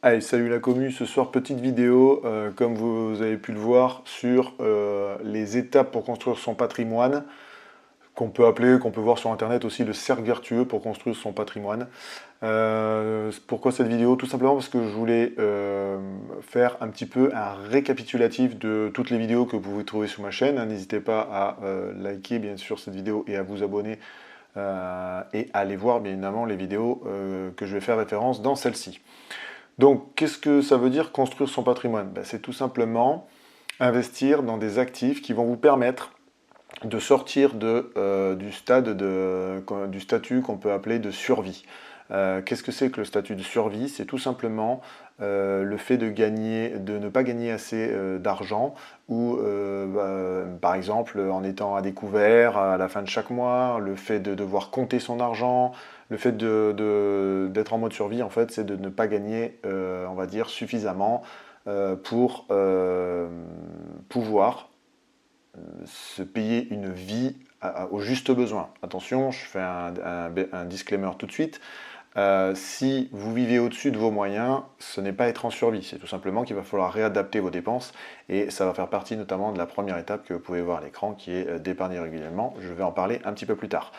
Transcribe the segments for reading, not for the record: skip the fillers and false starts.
Allez, salut la commu, ce soir petite vidéo, comme vous avez pu le voir, sur les étapes pour construire son patrimoine, qu'on peut appeler, qu'on peut voir sur internet aussi le cercle vertueux pour construire son patrimoine. Pourquoi cette vidéo? Tout simplement parce que je voulais faire un petit peu un récapitulatif de toutes les vidéos que vous pouvez trouver sur ma chaîne. N'hésitez pas à liker bien sûr cette vidéo et à vous abonner et à aller voir bien évidemment les vidéos que je vais faire référence dans celle-ci. Donc, qu'est-ce que ça veut dire construire son patrimoine? Ben, c'est tout simplement investir dans des actifs qui vont vous permettre de sortir du statut qu'on peut appeler de survie. Qu'est-ce que c'est que le statut de survie? C'est tout simplement le fait de ne pas gagner assez d'argent ou par exemple en étant à découvert à la fin de chaque mois, le fait de devoir compter son argent, le fait d'être en mode survie en fait, c'est de ne pas gagner, on va dire, suffisamment pour pouvoir se payer une vie au juste besoin. Attention, je fais un disclaimer tout de suite. Si vous vivez au-dessus de vos moyens, ce n'est pas être en survie, c'est tout simplement qu'il va falloir réadapter vos dépenses et ça va faire partie notamment de la première étape que vous pouvez voir à l'écran qui est d'épargner régulièrement. Je vais en parler un petit peu plus tard.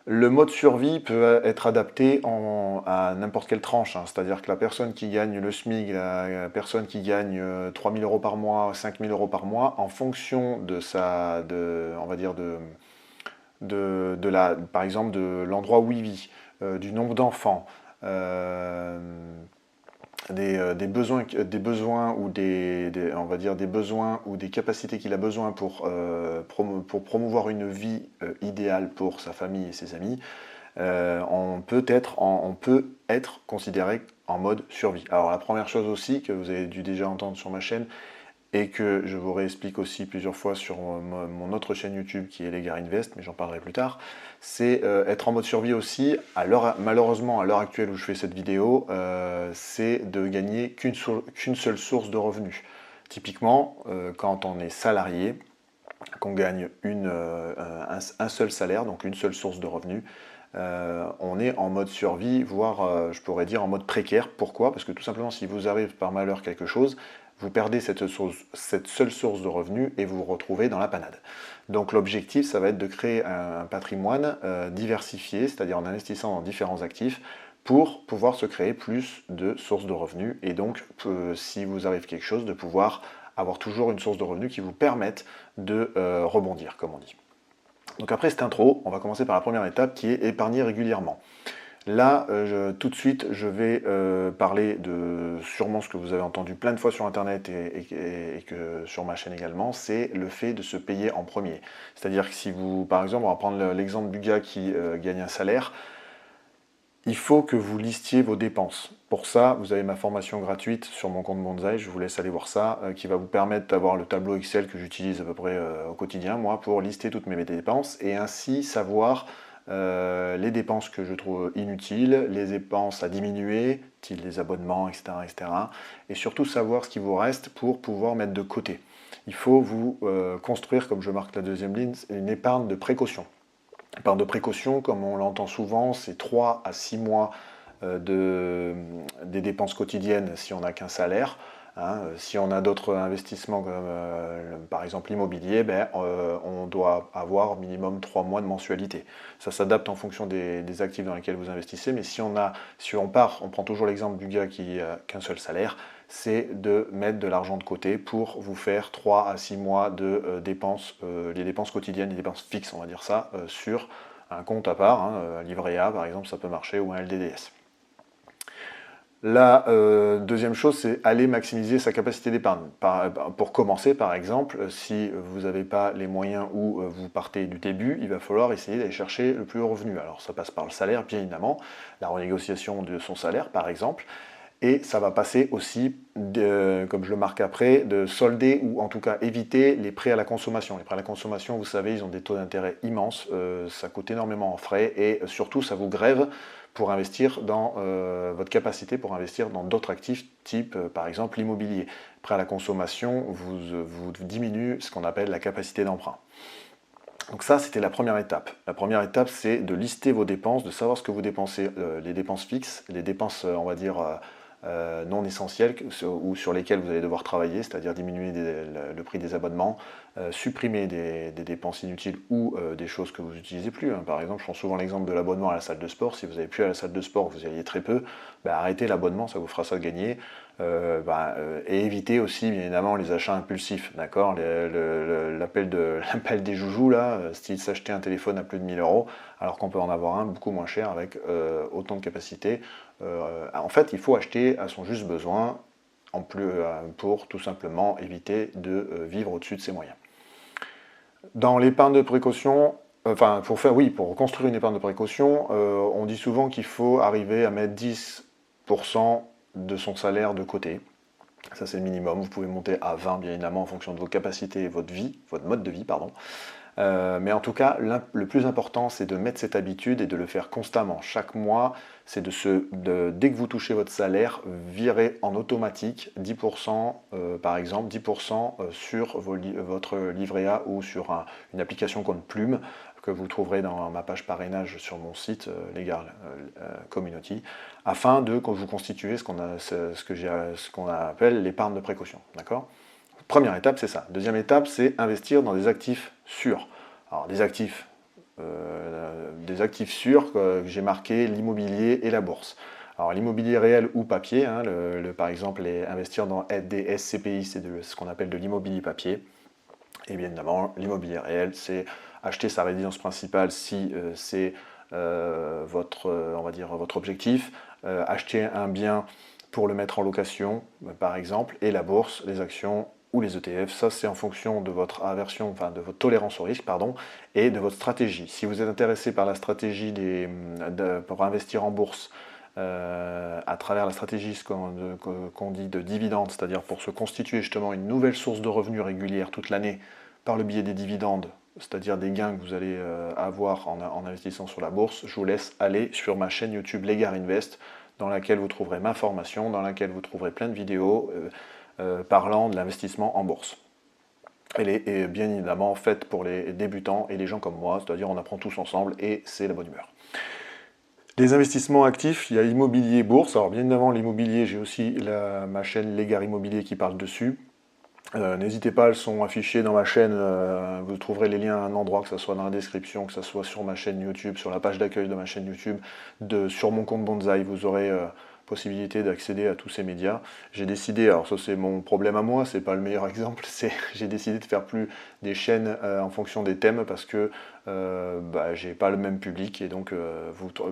Le mode survie peut être adapté à n'importe quelle tranche, hein. C'est-à-dire que la personne qui gagne le SMIC, la personne qui gagne 3 000 euros par mois, 5 000 euros par mois, en fonction on va dire par exemple de l'endroit où il vit, du nombre d'enfants, euh, des besoins ou on va dire des besoins ou des capacités qu'il a besoin pour promouvoir une vie idéale pour sa famille et ses amis, on peut être considéré en mode survie. Alors la première chose aussi que vous avez dû déjà entendre sur ma chaîne et que je vous réexplique aussi plusieurs fois sur mon autre chaîne YouTube qui est Les Gars Invest, mais j'en parlerai plus tard, c'est être en mode survie aussi, malheureusement à l'heure actuelle où je fais cette vidéo, c'est de gagner qu'une seule source de revenus. Typiquement, quand on est salarié, qu'on gagne un seul salaire, donc une seule source de revenus, on est en mode survie, voire je pourrais dire en mode précaire. Pourquoi? Parce que tout simplement si vous arrive par malheur quelque chose, vous perdez cette seule source de revenus et vous vous retrouvez dans la panade. Donc l'objectif, ça va être de créer un patrimoine diversifié, c'est-à-dire en investissant dans différents actifs, pour pouvoir se créer plus de sources de revenus et donc si vous arrive quelque chose, de pouvoir avoir toujours une source de revenus qui vous permette de rebondir, comme on dit. Donc après cette intro, on va commencer par la première étape qui est épargner régulièrement. Là, tout de suite, je vais parler de sûrement ce que vous avez entendu plein de fois sur Internet et que sur ma chaîne également, c'est le fait de se payer en premier. C'est-à-dire que si vous, par exemple, on va prendre l'exemple du gars qui gagne un salaire, il faut que vous listiez vos dépenses. Pour ça, vous avez ma formation gratuite sur mon compte Bonsaï, je vous laisse aller voir ça, qui va vous permettre d'avoir le tableau Excel que j'utilise à peu près au quotidien, moi, pour lister toutes mes dépenses et ainsi savoir les dépenses que je trouve inutiles, les dépenses à diminuer, style les abonnements, etc., etc. Et surtout savoir ce qui vous reste pour pouvoir mettre de côté. Il faut vous construire, comme je marque la deuxième ligne, une épargne de précaution. Épargne de précaution, comme on l'entend souvent, c'est 3 à 6 mois des dépenses quotidiennes si on n'a qu'un salaire. Hein. Si on a d'autres investissements comme par exemple l'immobilier, on doit avoir minimum 3 mois de mensualité. Ça s'adapte en fonction des actifs dans lesquels vous investissez, mais si on prend toujours l'exemple du gars qui n'a qu'un seul salaire, c'est de mettre de l'argent de côté pour vous faire 3 à 6 mois de dépenses, les dépenses quotidiennes, les dépenses fixes, on va dire ça, sur un compte à part, hein, un livret A par exemple, ça peut marcher, ou un LDDS. La deuxième chose, c'est aller maximiser sa capacité d'épargne. Pour commencer, par exemple, si vous n'avez pas les moyens ou vous partez du début, il va falloir essayer d'aller chercher le plus haut revenu. Alors ça passe par le salaire, bien évidemment, la renégociation de son salaire, par exemple, et ça va passer aussi, comme je le marque après, de solder ou en tout cas éviter les prêts à la consommation. Les prêts à la consommation, vous savez, ils ont des taux d'intérêt immenses, ça coûte énormément en frais et surtout ça vous grève pour investir dans votre capacité pour investir dans d'autres actifs type par exemple l'immobilier. Prêt à la consommation vous diminue ce qu'on appelle la capacité d'emprunt. Donc ça, c'était la première étape. La première étape, c'est de lister vos dépenses, de savoir ce que vous dépensez, les dépenses fixes, les dépenses, on va dire, non essentiels ou sur lesquels vous allez devoir travailler, c'est-à-dire diminuer le prix des abonnements, supprimer des dépenses inutiles ou des choses que vous n'utilisez plus. Hein. Par exemple, je prends souvent l'exemple de l'abonnement à la salle de sport. Si vous n'avez plus à la salle de sport, vous y alliez très peu, arrêtez l'abonnement, ça vous fera ça gagner. Et évitez aussi, bien évidemment, les achats impulsifs. D'accord, l'appel des joujoux, là, style s'acheter un téléphone à plus de 1000 euros, alors qu'on peut en avoir un beaucoup moins cher avec autant de capacité. En fait, il faut acheter à son juste besoin pour tout simplement éviter de vivre au-dessus de ses moyens. Dans l'épargne de précaution, pour construire une épargne de précaution, on dit souvent qu'il faut arriver à mettre 10% de son salaire de côté. Ça, c'est le minimum. Vous pouvez monter à 20, bien évidemment, en fonction de vos capacités et votre mode de vie, pardon. Mais en tout cas, le plus important, c'est de mettre cette habitude et de le faire constamment. Chaque mois, c'est dès que vous touchez votre salaire, virer en automatique 10%, par exemple, 10% sur votre livret A ou sur une application compte Plume que vous trouverez dans ma page parrainage sur mon site Legal Community, afin de vous constituer ce qu'on appelle l'épargne de précaution. D'accord ? Première étape, c'est ça. Deuxième étape, c'est investir dans des actifs sûrs. Alors, des actifs sûrs, j'ai marqué l'immobilier et la bourse. Alors, l'immobilier réel ou papier, hein, par exemple, investir dans des SCPI, c'est ce qu'on appelle de l'immobilier papier. Et bien évidemment, l'immobilier réel, c'est acheter sa résidence principale si c'est votre objectif, acheter un bien pour le mettre en location, par exemple, et la bourse, les actions ou les ETF, ça c'est en fonction de votre aversion, enfin de votre tolérance au risque, pardon, et de votre stratégie. Si vous êtes intéressé par la stratégie pour investir en bourse, à travers la stratégie qu'on dit de dividendes, c'est-à-dire pour se constituer justement une nouvelle source de revenus régulière toute l'année par le biais des dividendes, c'est-à-dire des gains que vous allez avoir en investissant sur la bourse, je vous laisse aller sur ma chaîne YouTube Legar Invest, dans laquelle vous trouverez ma formation, dans laquelle vous trouverez plein de vidéos parlant de l'investissement en bourse. Elle est bien évidemment faite pour les débutants et les gens comme moi, c'est-à-dire on apprend tous ensemble et c'est la bonne humeur. Les investissements actifs, il y a immobilier, bourse. Alors bien évidemment l'immobilier, j'ai aussi ma chaîne Legar Immobilier qui parle dessus. N'hésitez pas, elles sont affichées dans ma chaîne, vous trouverez les liens à un endroit, que ce soit dans la description, que ce soit sur ma chaîne YouTube, sur la page d'accueil de ma chaîne YouTube, sur mon compte Bonsaï, vous aurez possibilité d'accéder à tous ces médias. J'ai décidé, alors ça c'est mon problème à moi, c'est pas le meilleur exemple, j'ai décidé de faire plus des chaînes en fonction des thèmes parce que j'ai pas le même public et donc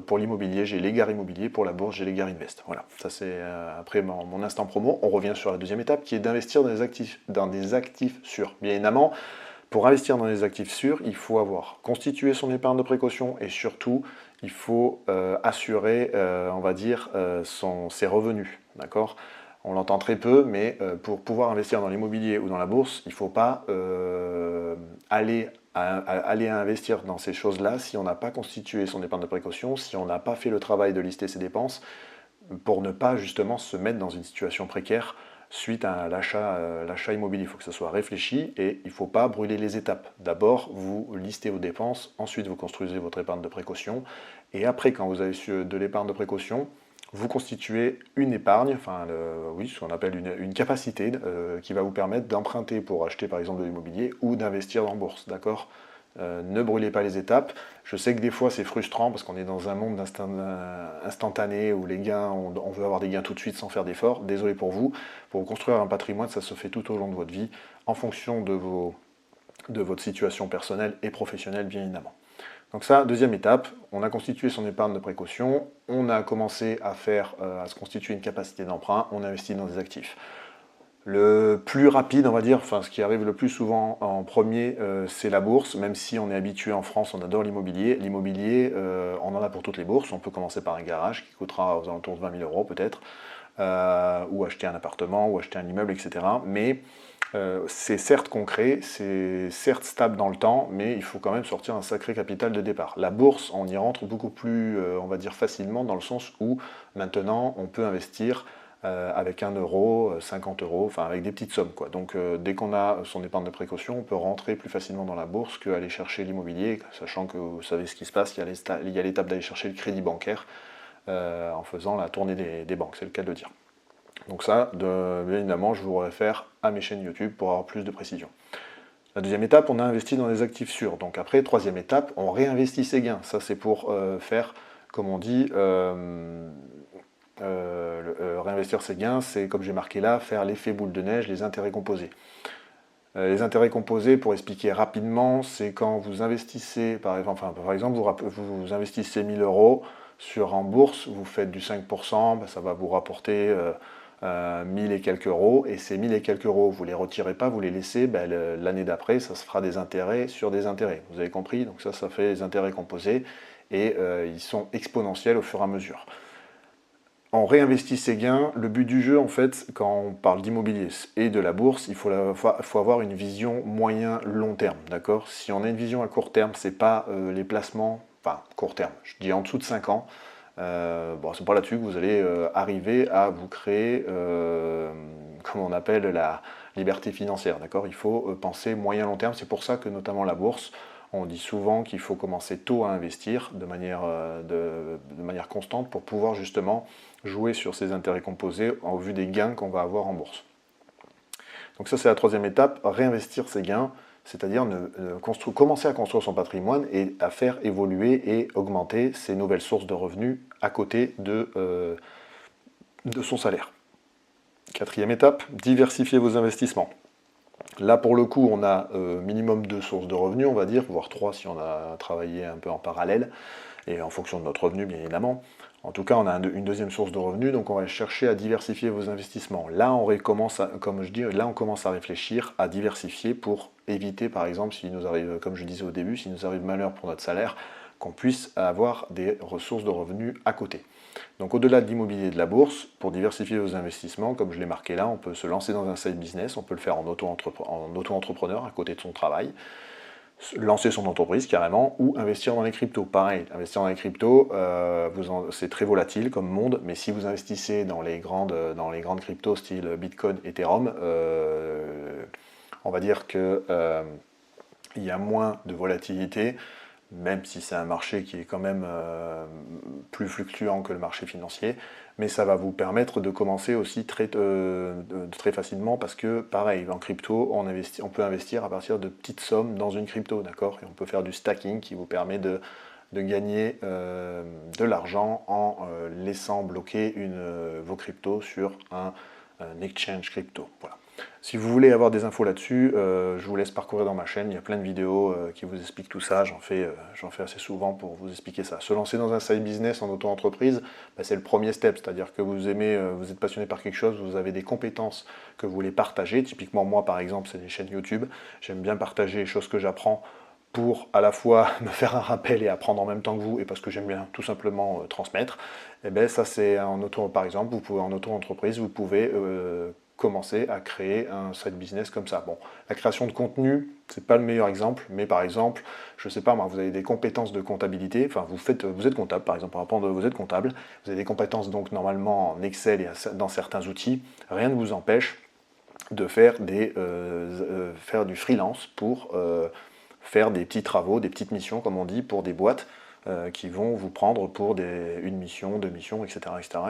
pour l'immobilier j'ai Legar Immobilier, pour la bourse j'ai Legar Invest. Voilà, ça c'est après mon instant promo. On revient sur la deuxième étape qui est d'investir dans des actifs sûrs. Bien évidemment, pour investir dans des actifs sûrs, il faut avoir constitué son épargne de précaution et surtout, il faut assurer, on va dire, ses revenus. D'accord ? On l'entend très peu, mais pour pouvoir investir dans l'immobilier ou dans la bourse, il ne faut pas aller investir dans ces choses-là si on n'a pas constitué son épargne de précaution, si on n'a pas fait le travail de lister ses dépenses, pour ne pas justement se mettre dans une situation précaire suite à l'achat immobilier. Il faut que ça soit réfléchi et il ne faut pas brûler les étapes. D'abord, vous listez vos dépenses, ensuite vous construisez votre épargne de précaution, et après, quand vous avez de l'épargne de précaution, vous constituez une épargne, ce qu'on appelle une capacité qui va vous permettre d'emprunter pour acheter par exemple de l'immobilier ou d'investir en bourse, d'accord ? Ne brûlez pas les étapes. Je sais que des fois c'est frustrant parce qu'on est dans un monde instantané où les gains, on veut avoir des gains tout de suite sans faire d'efforts. Désolé pour vous. Pour construire un patrimoine, ça se fait tout au long de votre vie en fonction de votre situation personnelle et professionnelle, bien évidemment. Donc ça, deuxième étape, on a constitué son épargne de précaution, on a commencé à se constituer une capacité d'emprunt, on investit dans des actifs. Le plus rapide, on va dire, ce qui arrive le plus souvent en premier, c'est la bourse. Même si on est habitué en France, on adore l'immobilier. L'immobilier, on en a pour toutes les bourses. On peut commencer par un garage qui coûtera aux alentours de 20 000 euros peut-être, ou acheter un appartement, ou acheter un immeuble, etc. Mais c'est certes concret, c'est certes stable dans le temps, mais il faut quand même sortir un sacré capital de départ. La bourse, on y rentre beaucoup plus, on va dire, facilement, dans le sens où maintenant, on peut investir avec 1 euro, 50 euros, avec des petites sommes, quoi. Donc dès qu'on a son épargne de précaution, on peut rentrer plus facilement dans la bourse qu'aller chercher l'immobilier, sachant que vous savez ce qui se passe, il y a l'étape d'aller chercher le crédit bancaire en faisant la tournée des banques, c'est le cas de le dire. Donc ça, bien évidemment, je vous réfère à mes chaînes YouTube pour avoir plus de précision. La deuxième étape, on a investi dans des actifs sûrs. Donc après, troisième étape, on réinvestit ses gains. Ça, c'est pour faire, comme on dit, réinvestir ses gains, c'est, comme j'ai marqué là, faire l'effet boule de neige, les intérêts composés. Les intérêts composés, pour expliquer rapidement, c'est quand vous investissez, par exemple vous investissez 1000 euros en bourse, vous faites du 5%, ben ça va vous rapporter 1000 et quelques euros, et ces 1000 et quelques euros, vous ne les retirez pas, vous les laissez, ben, l'année d'après, ça se fera des intérêts sur des intérêts. Vous avez compris? Donc ça fait les intérêts composés, et ils sont exponentiels au fur et à mesure. On réinvestit ses gains. Le but du jeu, en fait, quand on parle d'immobilier et de la bourse, il faut avoir une vision moyen-long terme, d'accord? Si on a une vision à court terme, c'est pas les placements, enfin court terme, je dis en dessous de 5 ans, bon, c'est pas là-dessus que vous allez arriver à vous créer, comme on appelle, la liberté financière, d'accord? Il faut penser moyen-long terme, c'est pour ça que notamment la bourse, on dit souvent qu'il faut commencer tôt à investir de manière constante pour pouvoir justement jouer sur ces intérêts composés en vue des gains qu'on va avoir en bourse. Donc ça, c'est la troisième étape, réinvestir ses gains, c'est-à-dire commencer à construire son patrimoine et à faire évoluer et augmenter ses nouvelles sources de revenus à côté de son salaire. Quatrième étape, diversifier vos investissements. Là, pour le coup, on a minimum 2 sources de revenus, on va dire, voire 3 si on a travaillé un peu en parallèle, et en fonction de notre revenu, bien évidemment. En tout cas, on a une deuxième source de revenus, donc on va chercher à diversifier vos investissements. Là, comme je dis, là, on commence à réfléchir à diversifier pour éviter, par exemple, s'il nous arrive, comme je disais au début, s'il nous arrive malheur pour notre salaire, qu'on puisse avoir des ressources de revenus à côté. Donc au-delà de l'immobilier et de la bourse, pour diversifier vos investissements, comme je l'ai marqué là, on peut se lancer dans un side business, on peut le faire en auto-entrepreneur à côté de son travail, lancer son entreprise carrément, ou investir dans les cryptos. Pareil, investir dans les cryptos, c'est très volatile comme monde, mais si vous investissez dans les grandes cryptos style Bitcoin, Ethereum, on va dire que il y a moins de volatilité, même si c'est un marché qui est quand même plus fluctuant que le marché financier, mais ça va vous permettre de commencer aussi très facilement parce que, pareil, en crypto, on peut investir à partir de petites sommes dans une crypto, d'accord? Et on peut faire du stacking qui vous permet de gagner de l'argent en laissant bloquer vos cryptos sur un exchange crypto. Voilà. Si vous voulez avoir des infos là-dessus, je vous laisse parcourir dans ma chaîne, il y a plein de vidéos qui vous expliquent tout ça, j'en fais assez souvent pour vous expliquer ça. Se lancer dans un side business en auto-entreprise, bah, c'est le premier step, c'est-à-dire que vous êtes passionné par quelque chose, vous avez des compétences que vous voulez partager, typiquement moi par exemple, c'est des chaînes YouTube, j'aime bien partager les choses que j'apprends pour à la fois me faire un rappel et apprendre en même temps que vous, et parce que j'aime bien tout simplement transmettre, et bien ça c'est par exemple, en auto-entreprise, vous pouvez commencer à créer un side business comme ça. Bon, la création de contenu, c'est pas le meilleur exemple, mais par exemple, je sais pas moi, vous avez des compétences de comptabilité, enfin vous êtes comptable par exemple, vous êtes comptable, vous avez des compétences donc normalement en Excel et dans certains outils, rien ne vous empêche de faire du freelance pour faire des petits travaux, des petites missions comme on dit, pour des boîtes qui vont vous prendre pour une mission, deux missions, etc.,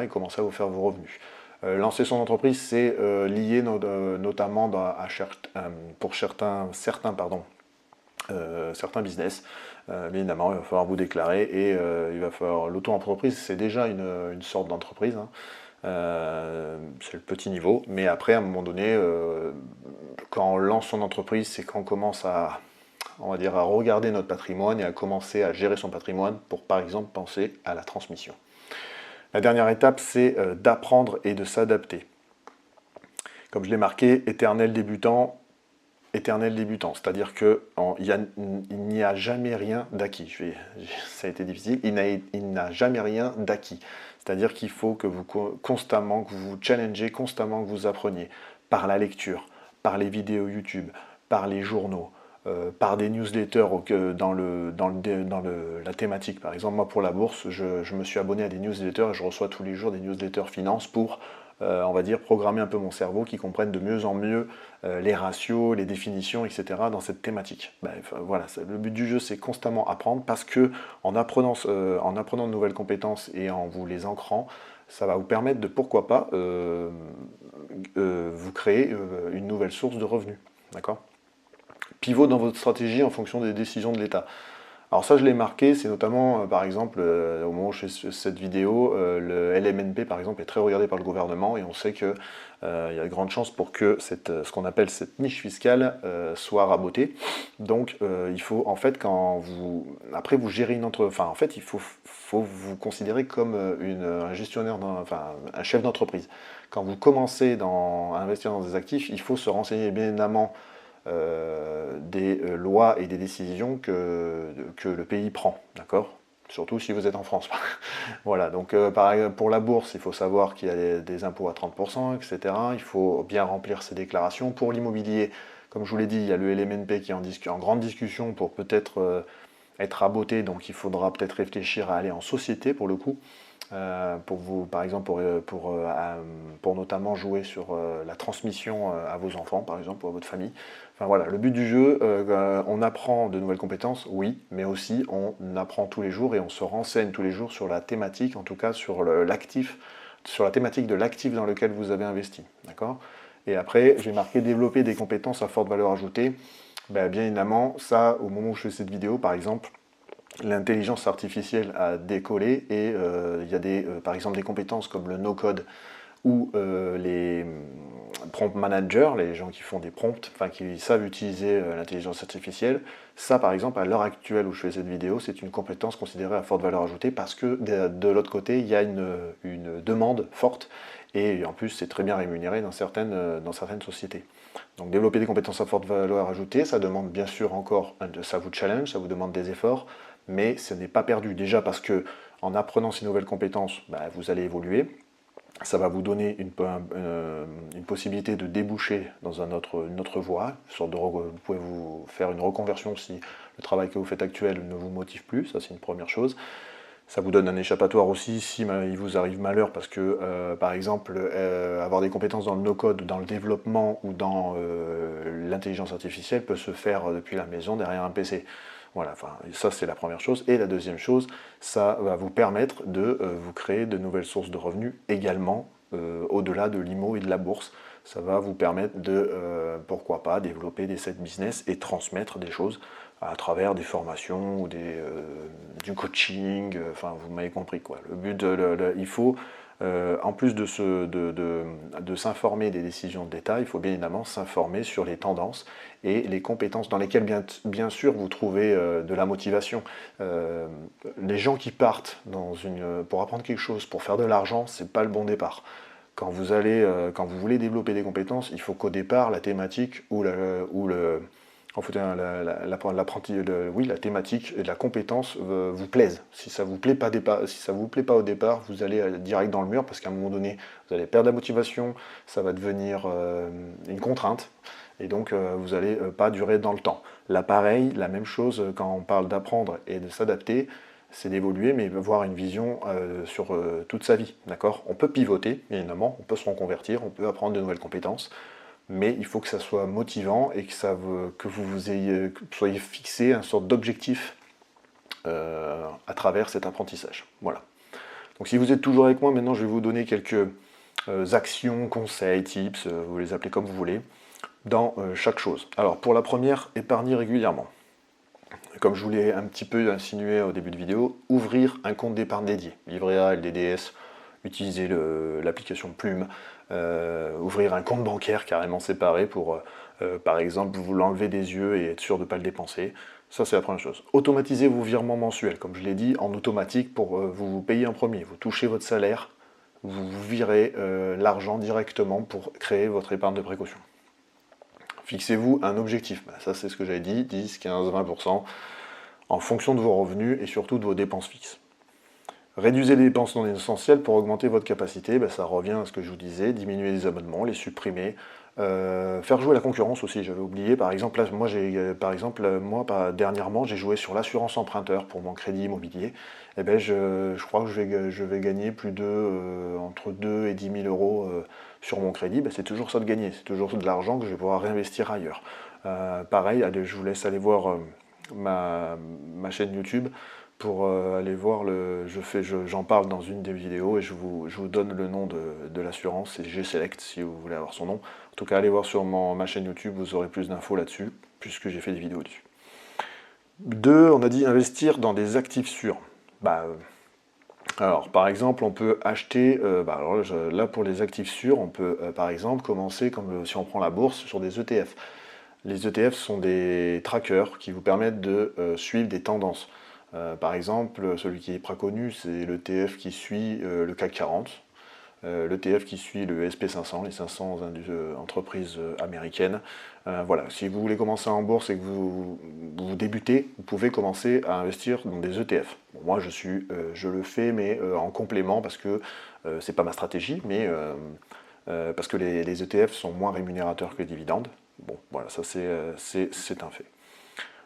et commencer à vous faire vos revenus. Lancer son entreprise, c'est lié notamment pour certains business. Bien évidemment, il va falloir vous déclarer et il va falloir l'auto-entreprise, c'est déjà une sorte d'entreprise. Hein. C'est le petit niveau, mais après, à un moment donné, quand on lance son entreprise, c'est quand on commence à regarder notre patrimoine et à commencer à gérer son patrimoine pour, par exemple, penser à la transmission. La dernière étape, c'est d'apprendre et de s'adapter. Comme je l'ai marqué, éternel débutant, c'est-à-dire qu'il n'y a jamais rien d'acquis. Ça a été difficile, il n'a jamais rien d'acquis. C'est-à-dire qu'il faut que vous vous challengez constamment, que vous appreniez par la lecture, par les vidéos YouTube, par les journaux, par des newsletters dans la thématique. Par exemple, moi pour la bourse, je me suis abonné à des newsletters et je reçois tous les jours des newsletters finance pour, on va dire, programmer un peu mon cerveau, qui comprenne de mieux en mieux les ratios, les définitions, etc. dans cette thématique. Voilà, le but du jeu, c'est constamment apprendre parce que en apprenant de nouvelles compétences et en vous les ancrant, ça va vous permettre de, pourquoi pas, vous créez une nouvelle source de revenus. D'accord ? Pivot dans votre stratégie en fonction des décisions de l'État. Alors ça, je l'ai marqué, c'est notamment, par exemple, au moment où je fais cette vidéo, le LMNP, par exemple, est très regardé par le gouvernement et on sait qu'il y a de grandes chances pour que ce qu'on appelle cette niche fiscale soit rabotée. Donc, il faut, en fait, après, vous gérez en fait, il faut vous considérer comme un gestionnaire, un chef d'entreprise. Quand vous commencez à investir dans des actifs, il faut se renseigner bien évidemment des lois et des décisions que le pays prend, d'accord ? Surtout si vous êtes en France. Voilà, donc pour la bourse, il faut savoir qu'il y a des impôts à 30%, etc. Il faut bien remplir ses déclarations. Pour l'immobilier, comme je vous l'ai dit, il y a le LMNP qui est en grande discussion pour peut-être être raboté, donc il faudra peut-être réfléchir à aller en société pour le coup. Pour vous, par exemple, pour notamment jouer sur la transmission à vos enfants, par exemple, ou à votre famille. Enfin voilà, le but du jeu, on apprend de nouvelles compétences, oui, mais aussi on apprend tous les jours et on se renseigne tous les jours sur la thématique, en tout cas sur l'actif, sur la thématique de l'actif dans lequel vous avez investi, d'accord ? Et après, j'ai marqué développer des compétences à forte valeur ajoutée. Ben, bien évidemment, ça, au moment où je fais cette vidéo, par exemple, l'intelligence artificielle a décollé et il y a par exemple des compétences comme le no-code ou les prompt managers, les gens qui font des prompts, enfin qui savent utiliser l'intelligence artificielle. Ça, par exemple, à l'heure actuelle où je fais cette vidéo, c'est une compétence considérée à forte valeur ajoutée parce que de l'autre côté, il y a une demande forte et en plus, c'est très bien rémunéré dans certaines sociétés. Donc développer des compétences à forte valeur ajoutée, ça demande bien sûr encore, ça vous challenge, ça vous demande des efforts, mais ce n'est pas perdu. Déjà parce que en apprenant ces nouvelles compétences, vous allez évoluer. Ça va vous donner une possibilité de déboucher dans une autre voie. Vous pouvez vous faire une reconversion si le travail que vous faites actuel ne vous motive plus, ça c'est une première chose. Ça vous donne un échappatoire aussi si il vous arrive malheur parce que, par exemple, avoir des compétences dans le no-code, dans le développement ou dans l'intelligence artificielle peut se faire depuis la maison derrière un PC. Voilà, enfin, ça c'est la première chose. Et la deuxième chose, ça va vous permettre de vous créer de nouvelles sources de revenus également, au-delà de l'IMO et de la bourse. Ça va vous permettre de, pourquoi pas, développer des side business et transmettre des choses à travers des formations ou du coaching, enfin vous m'avez compris quoi. Le but, il faut, en plus de s'informer des décisions d'État, il faut bien évidemment s'informer sur les tendances et les compétences dans lesquelles bien sûr vous trouvez de la motivation. Les gens qui partent pour apprendre quelque chose, pour faire de l'argent, c'est pas le bon départ. Quand vous voulez développer des compétences, il faut qu'au départ la thématique la thématique et la compétence vous plaisent. Si ça vous plaît pas au départ, vous allez direct dans le mur parce qu'à un moment donné, vous allez perdre la motivation, ça va devenir une contrainte et donc vous n'allez pas durer dans le temps. Là, pareil, la même chose quand on parle d'apprendre et de s'adapter, c'est d'évoluer, mais avoir une vision sur toute sa vie, d'accord ? On peut pivoter, bien évidemment, on peut se reconvertir, on peut apprendre de nouvelles compétences, mais il faut que ça soit motivant et que vous soyez fixé une sorte d'objectif à travers cet apprentissage. Voilà. Donc si vous êtes toujours avec moi, maintenant je vais vous donner quelques actions, conseils, tips, vous les appelez comme vous voulez, dans chaque chose. Alors pour la première, épargnez régulièrement. Comme je vous l'ai un petit peu insinué au début de vidéo, ouvrir un compte d'épargne dédié, livret A, LDDS, utiliser l'application Plume, ouvrir un compte bancaire carrément séparé pour, par exemple, vous l'enlever des yeux et être sûr de ne pas le dépenser. Ça, c'est la première chose. Automatisez vos virements mensuels, comme je l'ai dit, en automatique pour vous payer en premier. Vous touchez votre salaire, vous virez l'argent directement pour créer votre épargne de précaution. Fixez-vous un objectif. Ça, c'est ce que j'avais dit, 10, 15, 20%, en fonction de vos revenus et surtout de vos dépenses fixes. Réduisez les dépenses non essentielles pour augmenter votre capacité, ça revient à ce que je vous disais, diminuer les abonnements, les supprimer, faire jouer la concurrence aussi, j'avais oublié, par exemple, dernièrement, j'ai joué sur l'assurance emprunteur pour mon crédit immobilier, et je crois que je vais gagner entre 2 et 10 000 euros sur mon crédit, c'est toujours ça de gagner, c'est toujours de l'argent que je vais pouvoir réinvestir ailleurs. Pareil, je vous laisse aller voir ma chaîne YouTube pour aller voir j'en parle dans une des vidéos et je vous donne le nom de l'assurance, c'est G-Select si vous voulez avoir son nom. En tout cas, allez voir sur ma chaîne YouTube, vous aurez plus d'infos là-dessus, puisque j'ai fait des vidéos dessus. 2, on a dit investir dans des actifs sûrs. Alors, par exemple, on peut acheter, là pour les actifs sûrs, on peut par exemple commencer, comme si on prend la bourse, sur des ETF. Les ETF sont des trackers qui vous permettent de suivre des tendances. Par exemple, celui qui est très connu, c'est l'ETF qui suit le CAC 40, l'ETF qui suit le SP500, les 500 entreprises américaines. Voilà, si vous voulez commencer en bourse et que vous débutez, vous pouvez commencer à investir dans des ETF. Bon, moi, je le fais, mais en complément, parce que c'est pas ma stratégie, mais parce que les ETF sont moins rémunérateurs que les dividendes. Bon, voilà, ça c'est un fait.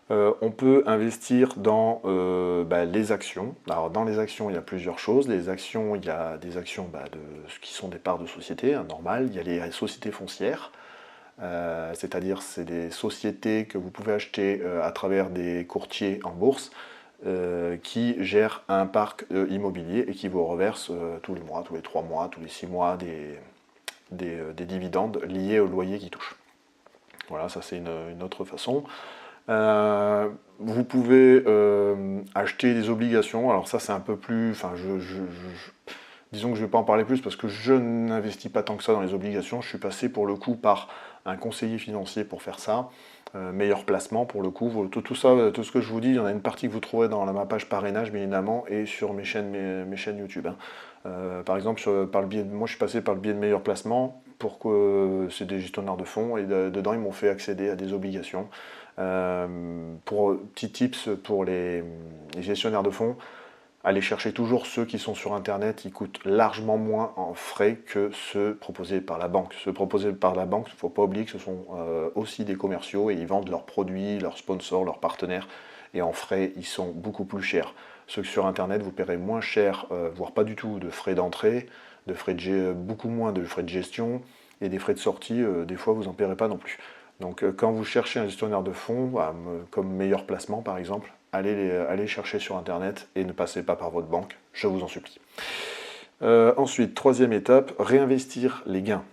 On peut investir dans les actions. Alors dans les actions, il y a plusieurs choses. Les actions, il y a des actions qui sont des parts de société, hein, normal. Il y a les sociétés foncières, c'est-à-dire c'est des sociétés que vous pouvez acheter à travers des courtiers en bourse qui gèrent un parc immobilier et qui vous reversent tous les mois, tous les 3 mois, tous les 6 mois des dividendes liés au loyer qu'ils touchent. Voilà, ça c'est une autre façon. Vous pouvez acheter des obligations, alors ça c'est un peu plus, disons que je ne vais pas en parler plus parce que je n'investis pas tant que ça dans les obligations, je suis passé pour le coup par un conseiller financier pour faire ça, meilleur placement pour le coup, tout ça, tout ce que je vous dis, il y en a une partie que vous trouverez dans ma page parrainage bien évidemment et sur mes chaînes YouTube. Par exemple, moi je suis passé par le biais de meilleur placement, pour que c'est des gestionnaires de fonds et dedans ils m'ont fait accéder à des obligations. Pour petit tips pour les gestionnaires de fonds, allez chercher toujours ceux qui sont sur internet, ils coûtent largement moins en frais que ceux proposés par la banque. Ceux proposés par la banque, il ne faut pas oublier que ce sont aussi des commerciaux et ils vendent leurs produits, leurs sponsors, leurs partenaires et en frais ils sont beaucoup plus chers. Ceux sur internet vous paierez moins cher, voire pas du tout de frais d'entrée, beaucoup moins de frais de gestion et des frais de sortie, des fois vous n'en paierez pas non plus. Donc quand vous cherchez un gestionnaire de fonds, comme meilleur placement par exemple, allez chercher sur internet et ne passez pas par votre banque, je vous en supplie. Ensuite, troisième étape, réinvestir les gains.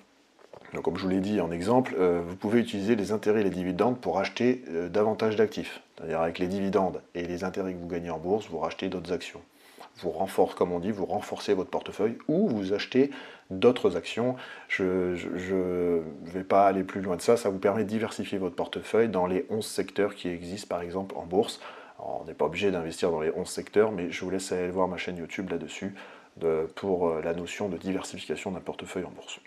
Donc, comme je vous l'ai dit en exemple, vous pouvez utiliser les intérêts et les dividendes pour acheter davantage d'actifs. C'est-à-dire avec les dividendes et les intérêts que vous gagnez en bourse, vous rachetez d'autres actions. Vous renforcez, comme on dit, vous renforcez votre portefeuille ou vous achetez d'autres actions. Je ne vais pas aller plus loin de ça, ça vous permet de diversifier votre portefeuille dans les 11 secteurs qui existent par exemple en bourse. Alors, on n'est pas obligé d'investir dans les 11 secteurs, mais je vous laisse aller voir ma chaîne YouTube là-dessus pour la notion de diversification d'un portefeuille en bourse.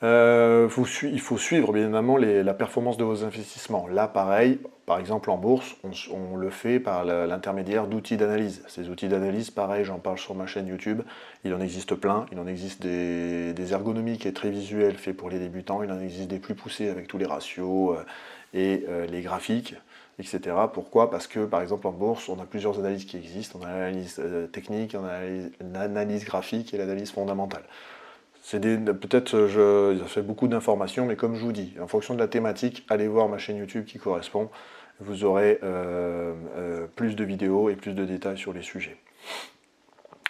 Il faut suivre bien évidemment la performance de vos investissements. Là, pareil, par exemple en bourse, on le fait par l'intermédiaire d'outils d'analyse. Ces outils d'analyse, pareil, j'en parle sur ma chaîne YouTube. Il en existe plein. Il en existe des ergonomiques et très visuels faits pour les débutants. Il en existe des plus poussés avec tous les ratios et les graphiques, etc. Pourquoi? Parce que, par exemple, en bourse, on a plusieurs analyses qui existent. On a l'analyse technique, on a l'analyse graphique et l'analyse fondamentale. Peut-être ça fait beaucoup d'informations, mais comme je vous dis, en fonction de la thématique, allez voir ma chaîne YouTube qui correspond. Vous aurez plus de vidéos et plus de détails sur les sujets.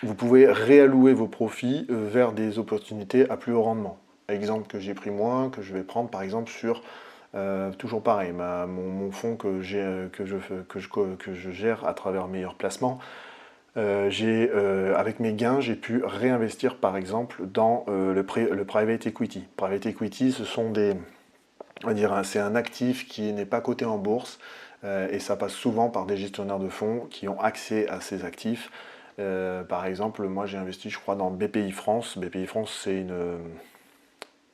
Vous pouvez réallouer vos profits vers des opportunités à plus haut rendement. Exemple que j'ai pris moi, que je vais prendre par exemple sur, toujours pareil, mon fonds que je gère à travers Meilleur Placement. Avec mes gains, j'ai pu réinvestir par exemple dans le private equity. Private equity, c'est un actif qui n'est pas coté en bourse et ça passe souvent par des gestionnaires de fonds qui ont accès à ces actifs. Par exemple, moi j'ai investi, je crois, dans BPI France. BPI France, c'est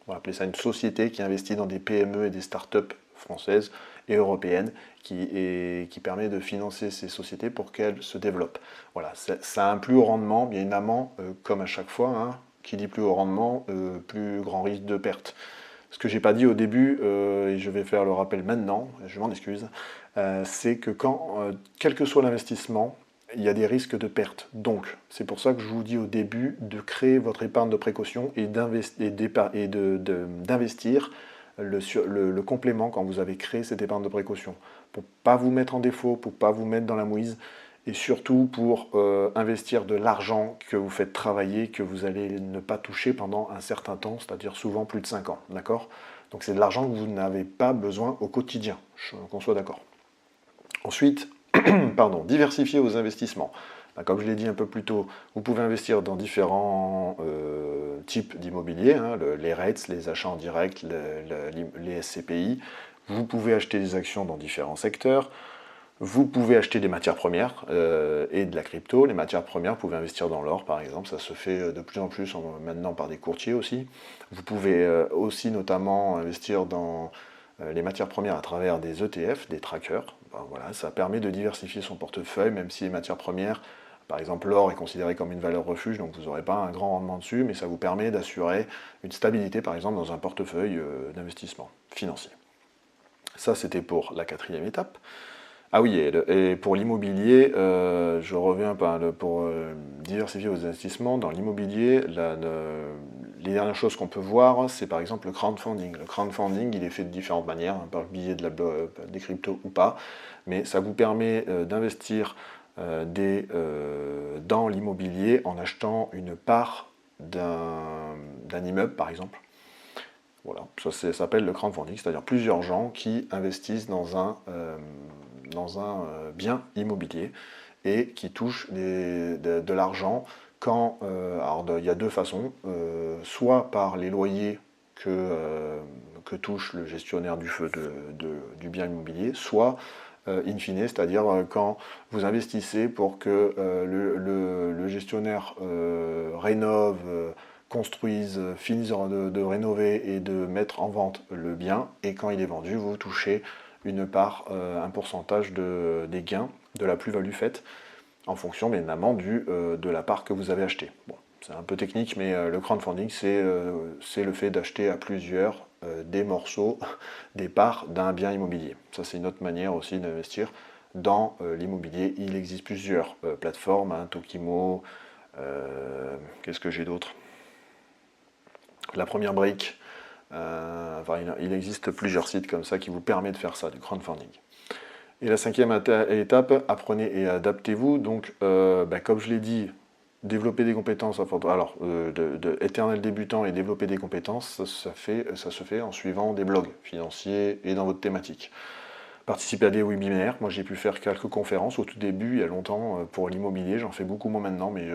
on va appeler ça une société qui investit dans des PME et des startups françaises et européennes qui permet de financer ces sociétés pour qu'elles se développent. Voilà, ça a un plus haut rendement, bien évidemment, comme à chaque fois, hein, qui dit plus haut rendement, plus grand risque de perte. Ce que j'ai pas dit au début, et je vais faire le rappel maintenant, je m'en excuse, c'est que quel que soit l'investissement, il y a des risques de perte. Donc, c'est pour ça que je vous dis au début de créer votre épargne de précaution et d'investir le complément quand vous avez créé cette épargne de précaution. Pour ne pas vous mettre en défaut, pour ne pas vous mettre dans la mouise et surtout pour investir de l'argent que vous faites travailler, que vous allez ne pas toucher pendant un certain temps, c'est-à-dire souvent plus de 5 ans, d'accord? Donc c'est de l'argent que vous n'avez pas besoin au quotidien, qu'on soit d'accord. Ensuite, pardon, diversifier vos investissements. Comme je l'ai dit un peu plus tôt, vous pouvez investir dans différents types d'immobilier, hein, les REITs, les achats en direct, les SCPI. Vous pouvez acheter des actions dans différents secteurs. Vous pouvez acheter des matières premières et de la crypto. Les matières premières, vous pouvez investir dans l'or, par exemple. Ça se fait de plus en plus maintenant par des courtiers aussi. Vous pouvez aussi notamment investir dans les matières premières à travers des ETF, des trackers. Ben voilà, ça permet de diversifier son portefeuille, même si les matières premières, par exemple l'or est considéré comme une valeur refuge, donc vous n'aurez pas un grand rendement dessus, mais ça vous permet d'assurer une stabilité, par exemple, dans un portefeuille d'investissement financier. Ça, c'était pour la 4e étape. Ah oui, et pour l'immobilier, je reviens pour diversifier vos investissements. Dans l'immobilier, les dernières choses qu'on peut voir, c'est par exemple le crowdfunding. Le crowdfunding, il est fait de différentes manières, hein, par le biais des cryptos ou pas, mais ça vous permet d'investir dans l'immobilier en achetant une part d'un immeuble, par exemple. Voilà, ça s'appelle le crowdfunding, c'est-à-dire plusieurs gens qui investissent dans un bien immobilier et qui touchent de l'argent quand... alors il y a deux façons, soit par les loyers que touche le gestionnaire du bien immobilier, soit in fine, c'est-à-dire quand vous investissez pour que le gestionnaire rénove, construise, finisse de rénover et de mettre en vente le bien, et quand il est vendu, vous touchez une part, un pourcentage des gains, de la plus-value faite, en fonction bien évidemment de la part que vous avez achetée. Bon, c'est un peu technique, mais le crowdfunding, c'est le fait d'acheter à plusieurs des morceaux, des parts d'un bien immobilier. Ça, c'est une autre manière aussi d'investir dans l'immobilier. Il existe plusieurs plateformes, hein, Tokimo, qu'est-ce que j'ai d'autre? La première brique. Enfin, il existe plusieurs sites comme ça qui vous permettent de faire ça, du crowdfunding. Et la 5e étape, apprenez et adaptez-vous. Donc, comme je l'ai dit, développer des compétences, alors, éternel débutant et développer des compétences, ça se fait en suivant des blogs financiers et dans votre thématique. Participer à des webinaires. Moi, j'ai pu faire quelques conférences au tout début, il y a longtemps, pour l'immobilier. J'en fais beaucoup moins maintenant, mais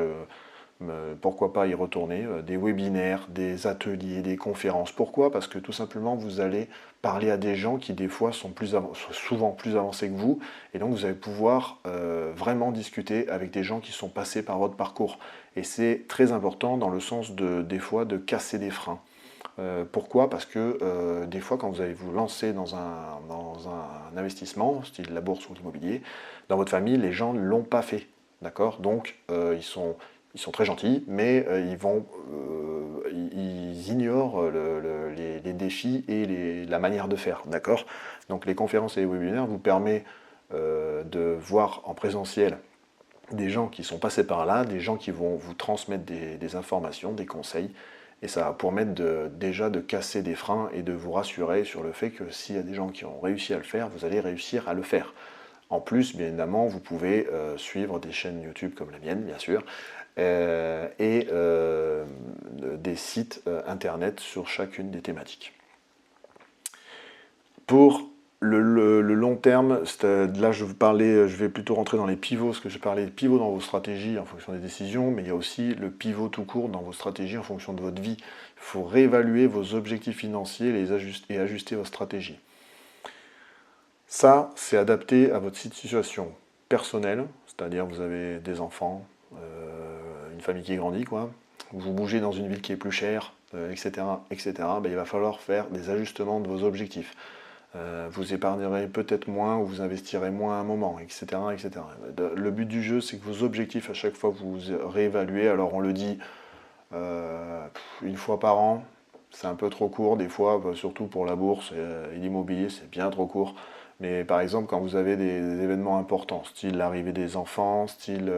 pourquoi pas y retourner, des webinaires, des ateliers, des conférences. Pourquoi? Parce que tout simplement, vous allez parler à des gens qui des fois sont souvent plus avancés que vous, et donc vous allez pouvoir vraiment discuter avec des gens qui sont passés par votre parcours. Et c'est très important dans le sens des fois de casser des freins. Pourquoi? Parce que des fois, quand vous allez vous lancer dans un investissement, style la bourse ou l'immobilier, dans votre famille, les gens ne l'ont pas fait. D'accord? Donc, ils sont très gentils, mais ils ignorent les défis et la manière de faire. D'accord? Donc, les conférences et les webinaires vous permettent de voir en présentiel des gens qui sont passés par là, des gens qui vont vous transmettre des informations, des conseils, et ça va permettre déjà de casser des freins et de vous rassurer sur le fait que s'il y a des gens qui ont réussi à le faire, vous allez réussir à le faire. En plus, bien évidemment, vous pouvez suivre des chaînes YouTube comme la mienne, bien sûr, et des sites internet sur chacune des thématiques. Pour le long terme, là je vais plutôt rentrer dans les pivots, parce que je parlais de pivots dans vos stratégies en fonction des décisions, mais il y a aussi le pivot tout court dans vos stratégies en fonction de votre vie. Il faut réévaluer vos objectifs financiers et ajuster vos stratégies. Ça, c'est adapté à votre situation personnelle, c'est-à-dire vous avez des enfants, une famille qui grandit, quoi. Vous bougez dans une ville qui est plus chère, etc., etc., il va falloir faire des ajustements de vos objectifs. Vous épargnerez peut-être moins ou vous investirez moins à un moment, etc., etc. Le but du jeu, c'est que vos objectifs, à chaque fois, vous réévaluez. Alors, on le dit une fois par an, c'est un peu trop court, des fois, surtout pour la bourse et l'immobilier, c'est bien trop court. Mais par exemple, quand vous avez des événements importants, style l'arrivée des enfants, style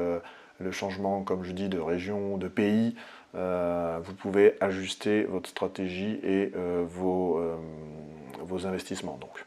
le changement, comme je dis, de région, de pays, vous pouvez ajuster votre stratégie et vos investissements. Donc.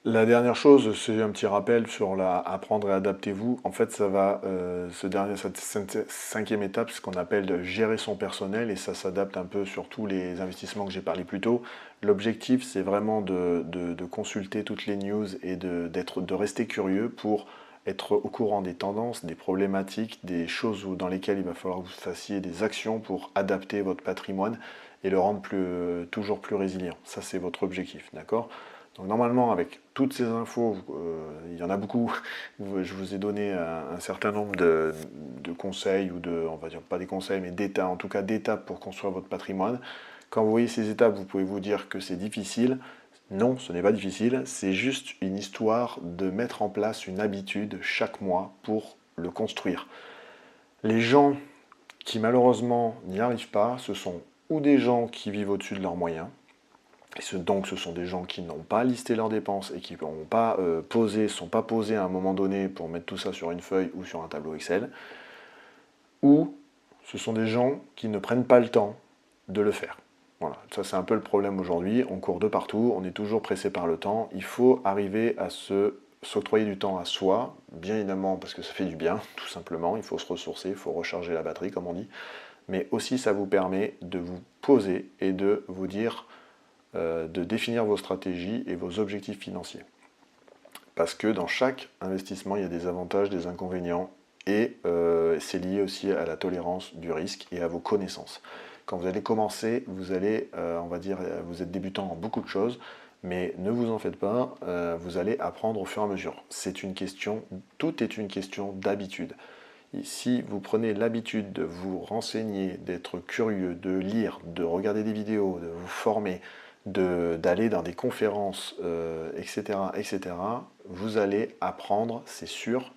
La dernière chose, c'est un petit rappel sur la apprendre et adaptez-vous. En fait, ça va, cette cinquième étape, c'est ce qu'on appelle gérer son personnel et ça s'adapte un peu sur tous les investissements que j'ai parlé plus tôt. L'objectif, c'est vraiment de consulter toutes les news et de rester curieux pour être au courant des tendances, des problématiques, des choses dans lesquelles il va falloir que vous fassiez des actions pour adapter votre patrimoine et le rendre toujours plus résilient. Ça, c'est votre objectif, d'accord? Donc normalement, avec toutes ces infos, il y en a beaucoup, je vous ai donné un certain nombre de conseils, ou on va dire pas des conseils, mais d'étapes, en tout cas d'étapes pour construire votre patrimoine. Quand vous voyez ces étapes, vous pouvez vous dire que c'est difficile. Non, ce n'est pas difficile, c'est juste une histoire de mettre en place une habitude chaque mois pour le construire. Les gens qui malheureusement n'y arrivent pas, ce sont ou des gens qui vivent au-dessus de leurs moyens, donc ce sont des gens qui n'ont pas listé leurs dépenses et qui n'ont pas sont pas posés à un moment donné pour mettre tout ça sur une feuille ou sur un tableau Excel, ou ce sont des gens qui ne prennent pas le temps de le faire. Voilà, ça c'est un peu le problème aujourd'hui, on court de partout, on est toujours pressé par le temps, il faut arriver à s'octroyer du temps à soi, bien évidemment parce que ça fait du bien, tout simplement, il faut se ressourcer, il faut recharger la batterie comme on dit, mais aussi ça vous permet de vous poser et de vous dire de définir vos stratégies et vos objectifs financiers. Parce que dans chaque investissement, il y a des avantages, des inconvénients, et c'est lié aussi à la tolérance du risque et à vos connaissances. Quand vous allez commencer, vous allez, on va dire, vous êtes débutant en beaucoup de choses, mais ne vous en faites pas, vous allez apprendre au fur et à mesure. Tout est une question d'habitude. Si vous prenez l'habitude de vous renseigner, d'être curieux, de lire, de regarder des vidéos, de vous former, d'aller dans des conférences, etc., etc., vous allez apprendre, c'est sûr,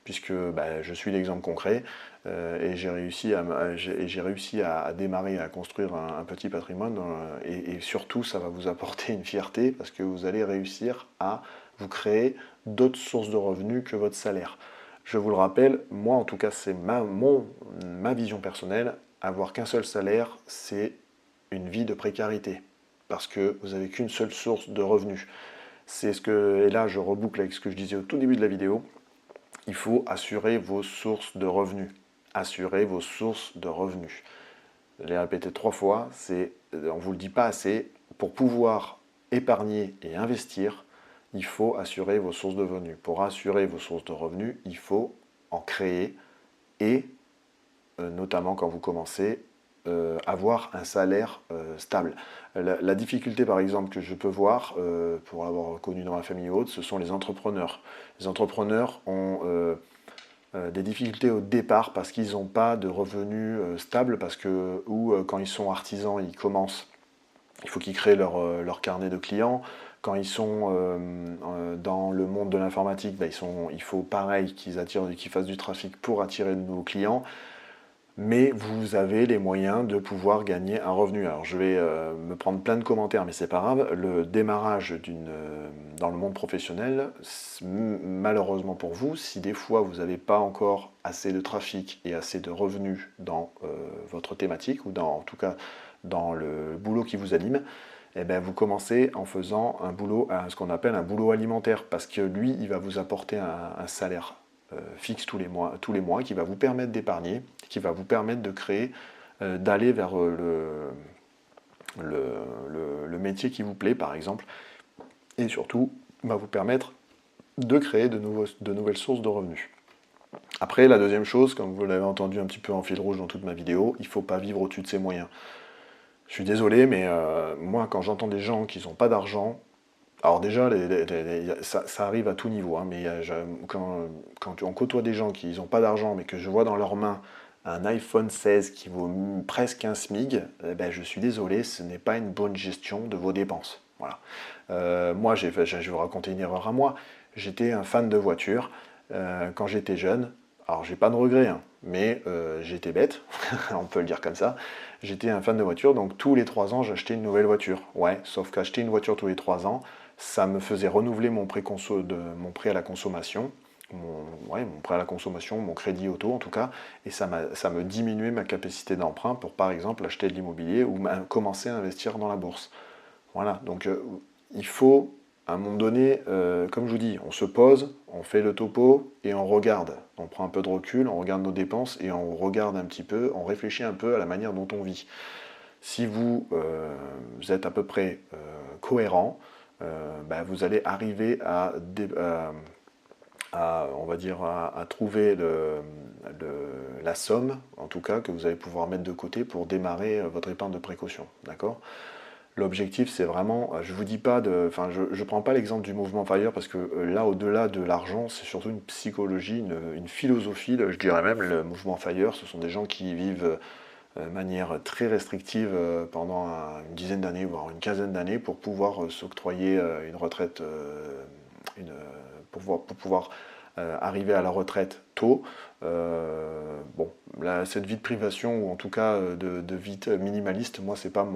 puisque bah, je suis l'exemple concret, et j'ai réussi à démarrer, à construire un petit patrimoine, et surtout ça va vous apporter une fierté, parce que vous allez réussir à vous créer d'autres sources de revenus que votre salaire. Je vous le rappelle, moi en tout cas c'est ma vision personnelle, avoir qu'un seul salaire, c'est une vie de précarité, parce que vous n'avez qu'une seule source de revenus. Et là je reboucle avec ce que je disais au tout début de la vidéo, il faut assurer vos sources de revenus. Assurer vos sources de revenus. Je l'ai répété 3 fois, on ne vous le dit pas assez, pour pouvoir épargner et investir, il faut assurer vos sources de revenus. Pour assurer vos sources de revenus, il faut en créer et, notamment quand vous commencez, avoir un salaire stable. La difficulté, par exemple, que je peux voir, pour avoir connu dans ma famille ou autre, ce sont les entrepreneurs. Les entrepreneurs ont des difficultés au départ parce qu'ils n'ont pas de revenus stables, ou quand ils sont artisans, ils commencent, il faut qu'ils créent leur carnet de clients. Quand ils sont dans le monde de l'informatique, bah, il faut pareil qu'ils fassent du trafic pour attirer de nouveaux clients. Mais vous avez les moyens de pouvoir gagner un revenu. Alors je vais me prendre plein de commentaires, mais c'est pas grave. Le démarrage dans le monde professionnel, malheureusement pour vous, si des fois vous n'avez pas encore assez de trafic et assez de revenus dans votre thématique, ou en tout cas dans le boulot qui vous anime, eh bien, vous commencez en faisant ce qu'on appelle un boulot alimentaire, parce que lui, il va vous apporter un salaire fixe tous les mois, qui va vous permettre d'épargner, qui va vous permettre de créer, d'aller vers le métier qui vous plaît, par exemple, et surtout va vous permettre de créer de nouvelles sources de revenus. Après, la deuxième chose, comme vous l'avez entendu un petit peu en fil rouge dans toute ma vidéo, il ne faut pas vivre au-dessus de ses moyens. Je suis désolé, mais moi, quand j'entends des gens qui n'ont pas d'argent, alors déjà, ça arrive à tout niveau, hein, mais quand on côtoie des gens qui n'ont pas d'argent, mais que je vois dans leurs mains un iPhone 16 qui vaut presque un SMIG, ben, je suis désolé, ce n'est pas une bonne gestion de vos dépenses. Voilà. Moi, je vais vous raconter une erreur à moi. J'étais un fan de voiture quand j'étais jeune. Alors, j'ai pas de regrets, hein, mais j'étais bête, on peut le dire comme ça. J'étais un fan de voiture, donc tous les 3 ans, j'achetais une nouvelle voiture. Ouais, sauf qu'acheter une voiture tous les 3 ans, ça me faisait renouveler mon prêt à la consommation, mon prêt à la consommation, mon crédit auto en tout cas, et ça me diminuait ma capacité d'emprunt pour par exemple acheter de l'immobilier ou commencer à investir dans la bourse. Voilà, donc il faut à un moment donné, comme je vous dis, on se pose, on fait le topo et on regarde. On prend un peu de recul, on regarde nos dépenses et on regarde un petit peu, on réfléchit un peu à la manière dont on vit. Si vous, vous êtes à peu près cohérent, bah, vous allez arriver on va dire, à trouver la somme, en tout cas, que vous allez pouvoir mettre de côté pour démarrer votre épargne de précaution. D'accord? L'objectif, c'est vraiment, je vous dis pas de, enfin, je ne prends pas l'exemple du mouvement Fire parce que là, au-delà de l'argent, c'est surtout une psychologie, une philosophie, je dirais même, le mouvement Fire, ce sont des gens qui vivent de manière très restrictive pendant une dizaine d'années, voire une quinzaine d'années, pour pouvoir s'octroyer une retraite, pour pouvoir arriver à la retraite tôt. Bon, là, cette vie de privation, ou en tout cas de vie minimaliste, moi, c'est pas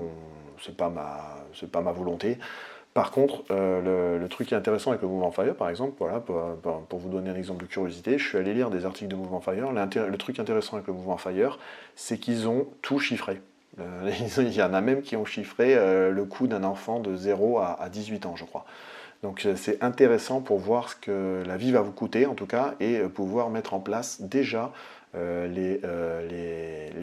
ma volonté. Par contre, le truc qui est intéressant avec le mouvement Fire, par exemple, voilà, pour vous donner un exemple de curiosité, je suis allé lire des articles de mouvement Fire. Le truc intéressant avec le mouvement Fire, c'est qu'ils ont tout chiffré. Il y en a même qui ont chiffré le coût d'un enfant de 0 à 18 ans, je crois. Donc c'est intéressant pour voir ce que la vie va vous coûter, en tout cas, et pouvoir mettre en place déjà les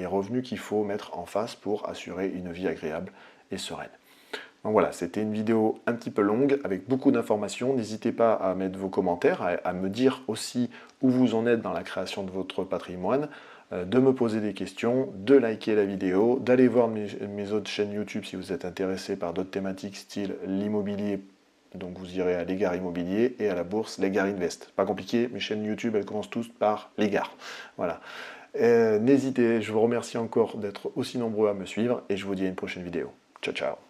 revenus qu'il faut mettre en face pour assurer une vie agréable et sereine. Donc voilà, c'était une vidéo un petit peu longue avec beaucoup d'informations. N'hésitez pas à mettre vos commentaires, à me dire aussi où vous en êtes dans la création de votre patrimoine, de me poser des questions, de liker la vidéo, d'aller voir mes autres chaînes YouTube si vous êtes intéressé par d'autres thématiques style l'immobilier. Donc vous irez à l'égard immobilier et à la bourse l'égard invest. Pas compliqué, mes chaînes YouTube elles commencent tous par l'égard. Voilà. N'hésitez, je vous remercie encore d'être aussi nombreux à me suivre et je vous dis à une prochaine vidéo. Ciao ciao.